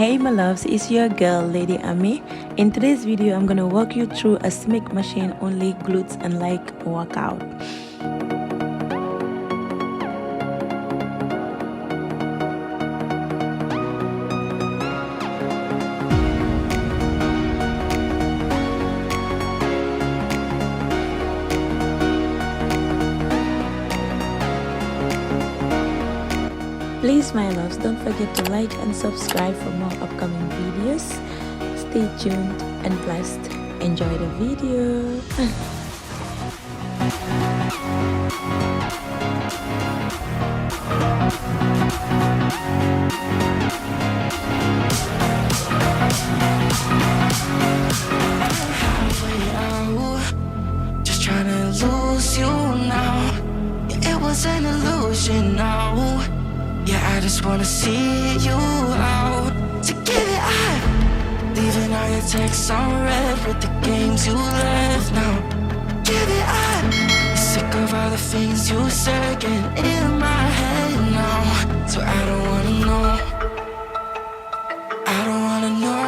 Hey my loves, it's your girl LadyAmie. In today's video I'm gonna walk you through a SMIC machine only glutes and leg workout. Please my loves, don't forget to like and subscribe for more upcoming videos. Stay tuned and blessed. Enjoy the video. Just trying to lose you now. Yeah, it was an illusion now. Yeah, I just wanna see you out. To give it up, leaving all your texts on red with the games you left now. Give it up, sick of all the things you said getting in my head now. So I don't wanna know, I don't wanna know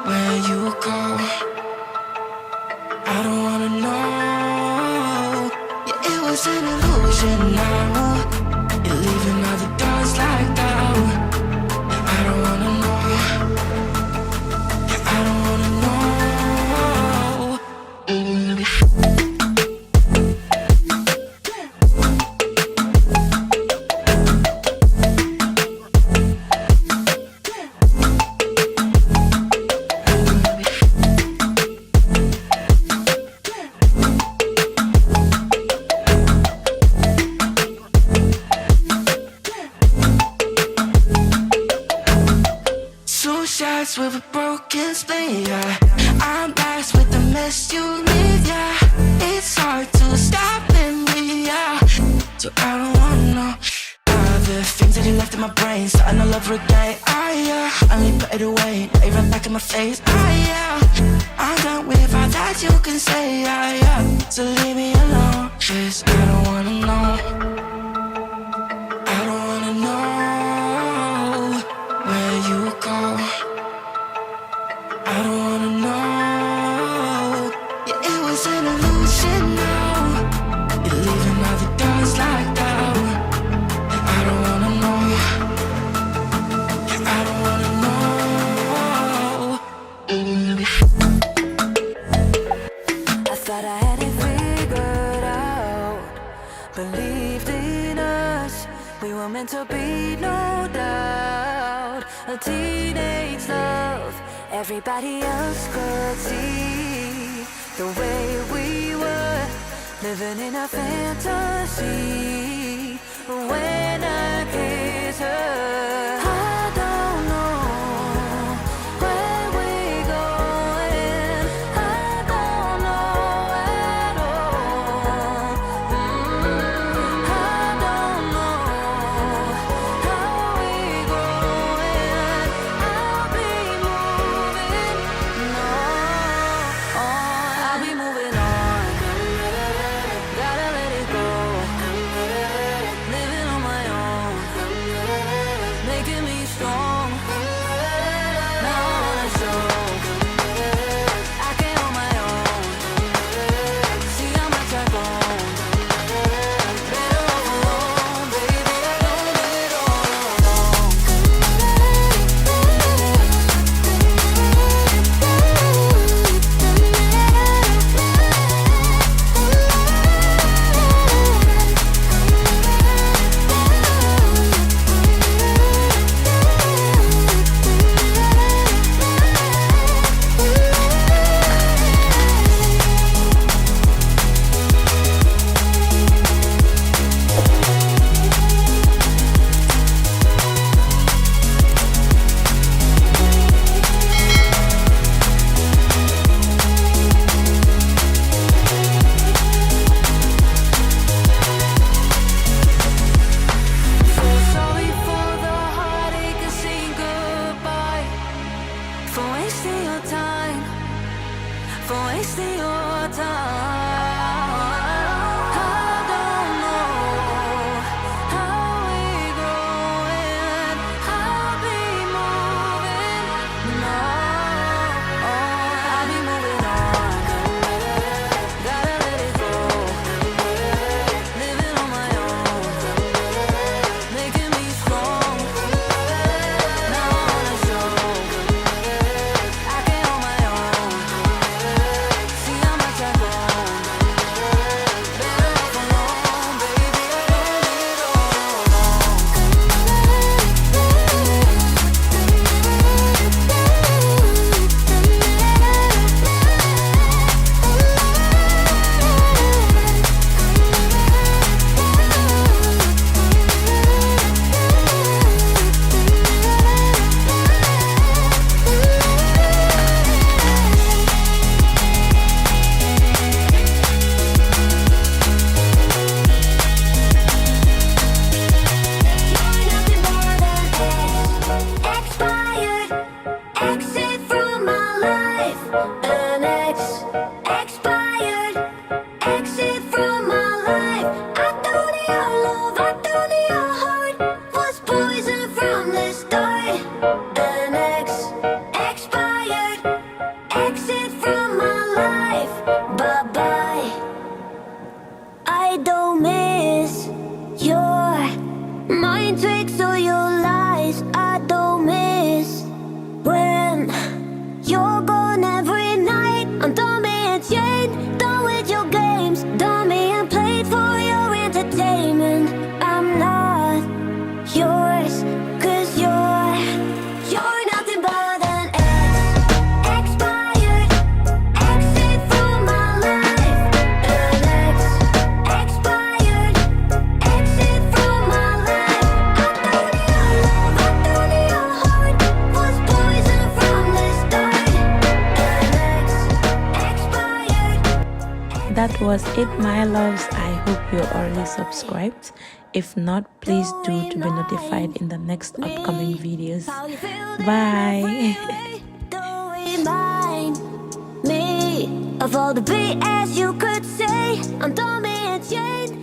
where you go. I don't wanna know. Yeah, it was an illusion now. You're leaving all the doors like that. Yeah, I don't wanna know. Yeah, I don't wanna know. Shots with a broken spleen, yeah. I'm blessed with the mess you leave, yeah. It's hard to stop and breathe, yeah. So I don't wanna know the things that you left in my brain, starting all over again. I only put it away, now you run back in my face. I'm done with all that you can say, so leave me alone, 'cause I don't wanna know. I don't wanna know where you go. I don't wanna know. Yeah, it was an illusion now. You're leaving all the doors like that. Yeah, I don't wanna know. Yeah, I don't wanna know. I thought I had it figured out. Believed in us. We were meant to be, no doubt. A teenage love. Everybody else could see the way we were living in a fantasy. When I kiss her, I don't know where we're going. I don't know at all. I don't know how we're going. I'll be moving. I'll be moving on. Gotta let it go. Living on my own. playing tricks or your lies I don't miss. When you're gone every night, I'm done being chained, done with your games, done being played for your entertainment. I'm not yours, 'cause you're nothing but an expired exit from my life. An expired exit from my life. I thought your love, I thought your heart was poison from the start. An expired. That was it, my loves. I hope you're already subscribed. If not, please do to be notified in the next upcoming videos. Bye. Don't remind me of all the BS you could say. I'm done being chained.